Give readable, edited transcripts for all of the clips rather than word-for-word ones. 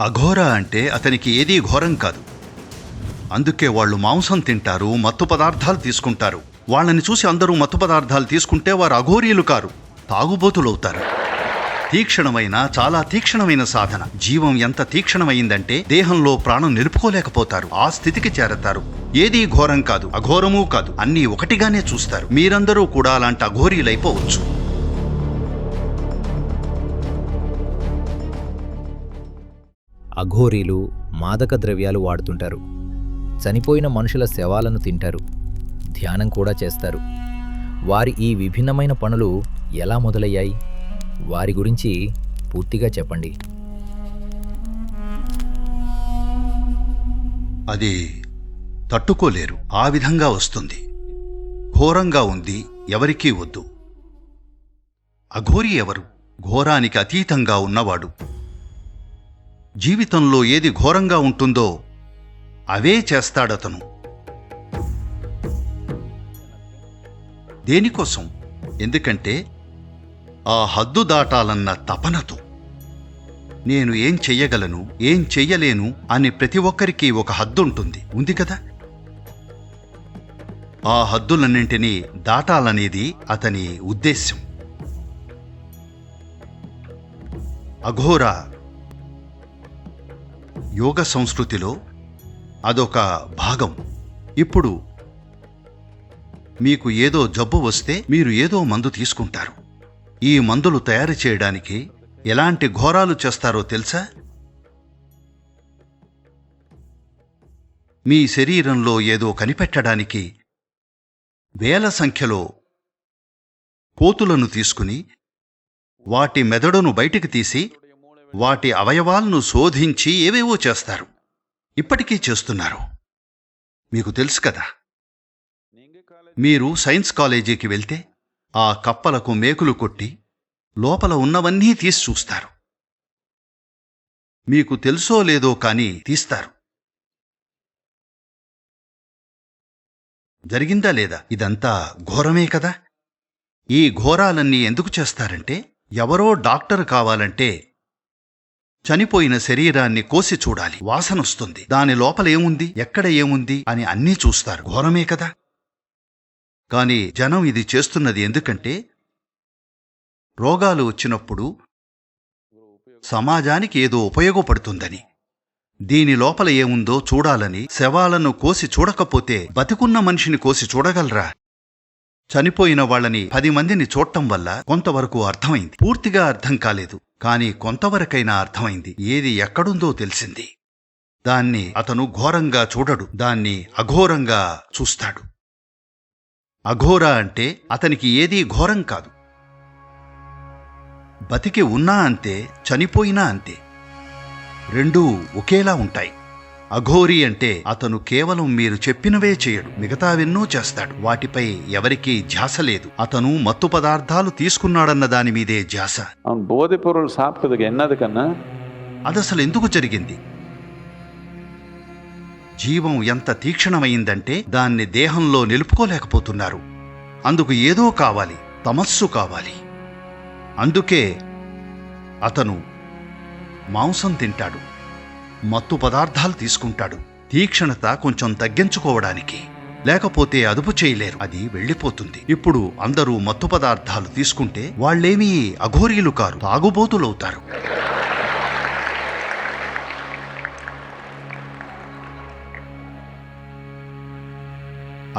అఘోరా అంటే అతనికి ఏదీ ఘోరం కాదు. అందుకే వాళ్ళు మాంసం తింటారు, మత్తు పదార్థాలు తీసుకుంటారు. వాళ్ళని చూసి అందరూ మత్తు పదార్థాలు తీసుకుంటే వారు అఘోరీలు కారు, తాగుబోతులవుతారు. తీక్షణమైన, చాలా తీక్షణమైన సాధన. జీవం ఎంత తీక్షణమైందంటే దేహంలో ప్రాణం నిలుపుకోలేకపోతారు. ఆ స్థితికి చేరతారు. ఏదీ ఘోరం కాదు, అఘోరమూ కాదు, అన్నీ ఒకటిగానే చూస్తారు. మీరందరూ కూడా అలాంటి అఘోరీలైపోవచ్చు. అఘోరీలు మాదక ద్రవ్యాలు వాడుతుంటారు. చనిపోయిన మనుషుల శవాలను తింటారు. ధ్యానం కూడా చేస్తారు. వారి ఈ విభిన్నమైన పనులు ఎలా మొదలయ్యాయి? వారి గురించి పూర్తిగా చెప్పండి. అది తట్టుకోలేరు. ఆ విధంగా వస్తుంది. ఘోరంగా ఉంది, ఎవరికీ వద్దు. అఘోరి ఎవరు? ఘోరానికి అతీతంగా ఉన్నవాడు. జీవితంలో ఏది ఘోరంగా ఉంటుందో అవే చేస్తాడతను. దేనికోసం? ఎందుకంటే ఆ హద్దు దాటాలన్న తపనతో. నేను ఏం చెయ్యగలను, ఏం చెయ్యలేను అని ప్రతి ఒక్కరికి ఒక హద్దుంటుంది, ఉంది కదా. ఆ హద్దులన్నింటినీ దాటాలనేది అతని ఉద్దేశ్యం. అఘోరా యోగ సంస్కృతిలో అదొక భాగం. ఇప్పుడు మీకు ఏదో జబ్బు వస్తే మీరు ఏదో మందు తీసుకుంటారు. ఈ మందులు తయారు చేయడానికి ఎలాంటి ఘోరాలు చేస్తారో తెలుసా? మీ శరీరంలో ఏదో కనిపెట్టడానికి వేల సంఖ్యలో కోతులను తీసుకుని వాటి మెదడును బయటికి తీసి వాటి అవయవాలను శోధించి ఏవేవో చేస్తారు. ఇప్పటికీ చేస్తున్నారు. మీకు తెలుసు కదా. మీరు సైన్స్ కాలేజీకి వెళ్తే ఆ కప్పలకు మేకులు కొట్టి లోపల ఉన్నవన్నీ తీసి చూస్తారు. మీకు తెలుసో లేదో కానీ తీస్తారు. జరిగిందా లేదా? ఇదంతా ఘోరమే కదా. ఈ ఘోరాలన్నీ ఎందుకు చేస్తారంటే, ఎవరో డాక్టర్ కావాలంటే చనిపోయిన శరీరాన్ని కోసి చూడాలి. వాసనొస్తుంది. దాని లోపల ఏముంది, ఎక్కడ ఏముంది అని అన్నీ చూస్తారు. ఘోరమే కదా. కాని జనం ఇది చేస్తున్నది ఎందుకంటే రోగాలు వచ్చినప్పుడు సమాజానికి ఏదో ఉపయోగపడుతుందని, దీని లోపల ఏముందో చూడాలని. శవాలను కోసి చూడకపోతే బతికున్న మనిషిని కోసి చూడగలరా? చనిపోయిన వాళ్ళని 10 మందిని చూడటం వల్ల కొంతవరకు అర్థమైంది. పూర్తిగా అర్థం కాలేదు, కాని కొంతవరకైనా అర్థమైంది. ఏది ఎక్కడుందో తెలిసింది. దాన్ని అతను ఘోరంగా చూడడు, దాన్ని అఘోరంగా చూస్తాడు. అఘోర అంటే అతనికి ఏదీ ఘోరం కాదు. బతికి ఉన్నా అంతే, చనిపోయినా అంతే. రెండూ ఒకేలా ఉంటాయి. అఘోరి అంటే అతను కేవలం మీరు చెప్పినవే చేయడు, మిగతావెన్నో చేస్తాడు. వాటిపై ఎవరికీ ధ్యాస లేదు. అతను మత్తు పదార్థాలు తీసుకున్నాడన్న దానిమీదే ధ్యాస. అదసలు ఎందుకు జరిగింది? జీవం ఎంత తీక్షణమైందంటే దాన్ని దేహంలో నిలుపుకోలేకపోతున్నారు. అందుకు ఏదో కావాలి, తమస్సు కావాలి. అందుకే అతను మాంసం తింటాడు, మత్తు పదార్థాలు తీసుకుంటాడు. తీక్షణత కొంచెం తగ్గించుకోవడానికి. లేకపోతే అదుపు చేయలేరు, అది వెళ్ళిపోతుంది. ఇప్పుడు అందరూ మత్తు పదార్థాలు తీసుకుంటే వాళ్ళేమీ అఘోరీలు కారు, తాగుబోతులవుతారు.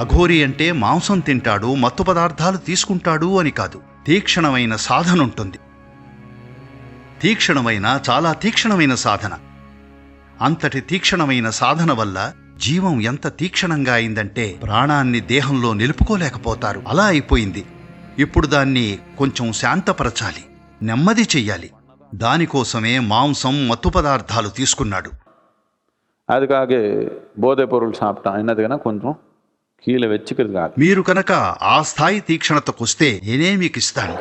అఘోరి అంటే మాంసం తింటాడు, మత్తు పదార్థాలు తీసుకుంటాడు అని కాదు. తీక్షణమైన సాధనుంటుంది. తీక్షణమైన, చాలా తీక్షణమైన సాధన. అంతటి తీక్షణమైన సాధన వల్ల జీవం ఎంత తీక్షణంగా అయిందంటే ప్రాణాన్ని దేహంలో నిలుపుకోలేకపోతారు. అలా అయిపోయింది. ఇప్పుడు దాన్ని కొంచెం శాంతపరచాలి, నెమ్మది చెయ్యాలి. దానికోసమే మాంసం, మత్తు పదార్థాలు తీసుకున్నాడు. அதுக்காக போதை பொருள் சாப்பிட்டான் என்னதுன்னா கொஞ்சம் கீழே வச்சுக்கிறதுக்காக. మీరు కనుక ఆ స్థాయి తీక్షణతకొస్తే నేనే మీకు ఇస్తాను.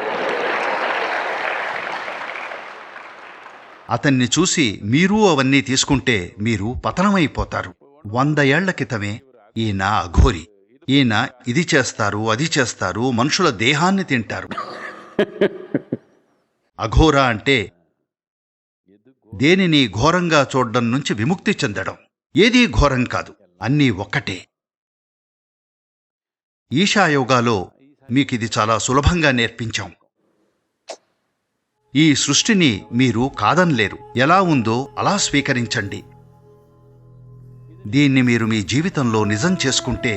అతన్ని చూసి మీరు అవన్నీ తీసుకుంటే మీరు పతనమైపోతారు. 100 ఏళ్ల క్రితమే ఈయన అఘోరి. ఈయన ఇది చేస్తారు, అది చేస్తారు, మనుషుల దేహాన్ని తింటారు. అఘోర అంటే దేనిని ఘోరంగా చూడ్డం నుంచి విముక్తి చెందడం. ఏదీ ఘోరం కాదు, అన్నీ ఒక్కటే. ఈశాయోగాలో మీకిది చాలా సులభంగా నేర్పించాం. ఈ సృష్టిని మీరు కాదనలేరు. ఎలా ఉందో అలా స్వీకరించండి. దీన్ని మీరు మీ జీవితంలో నిజం చేసుకుంటే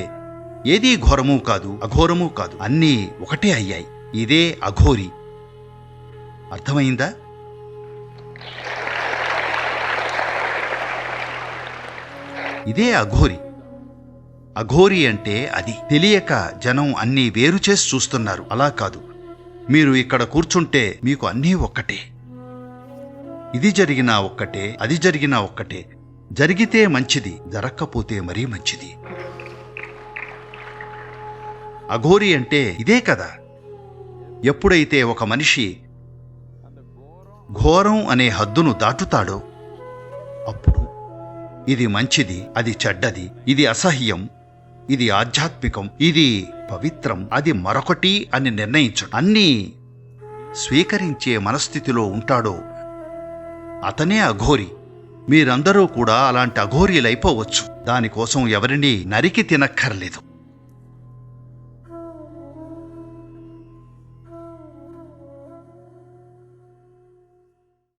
ఏదీ ఘోరమూ కాదు, అఘోరమూ కాదు, అన్నీ ఒకటే అయ్యాయి. ఇదే అఘోరి. అర్థమైందా? ఇదే అఘోరి. అఘోరి అంటే అది. తెలియక జనం అన్నీ వేరు చేసి చూస్తున్నారు. అలా కాదు. మీరు ఇక్కడ కూర్చుంటే మీకు అన్నీ ఒక్కటే. ఇది జరిగినా ఒక్కటే, అది జరిగినా ఒక్కటే. జరిగితే మంచిది, జరక్కపోతే మరీ మంచిది. అఘోరి అంటే ఇదే కదా. ఎప్పుడైతే ఒక మనిషి ఘోరం అనే హద్దును దాటుతాడో అప్పుడు ఇది మంచిది, అది చెడ్డది, ఇది అసహ్యం, ఇది ఆధ్యాత్మికం, ఇది పవిత్రం, అది మరొకటి అని నిర్ణయించడం, అన్నీ స్వీకరించే మనస్థితిలో ఉంటాడో అతనే అఘోరి. మీరందరూ కూడా అలాంటి అఘోరీలైపోవచ్చు. దానికోసం ఎవరినీ నరికి తినక్కర్లేదు.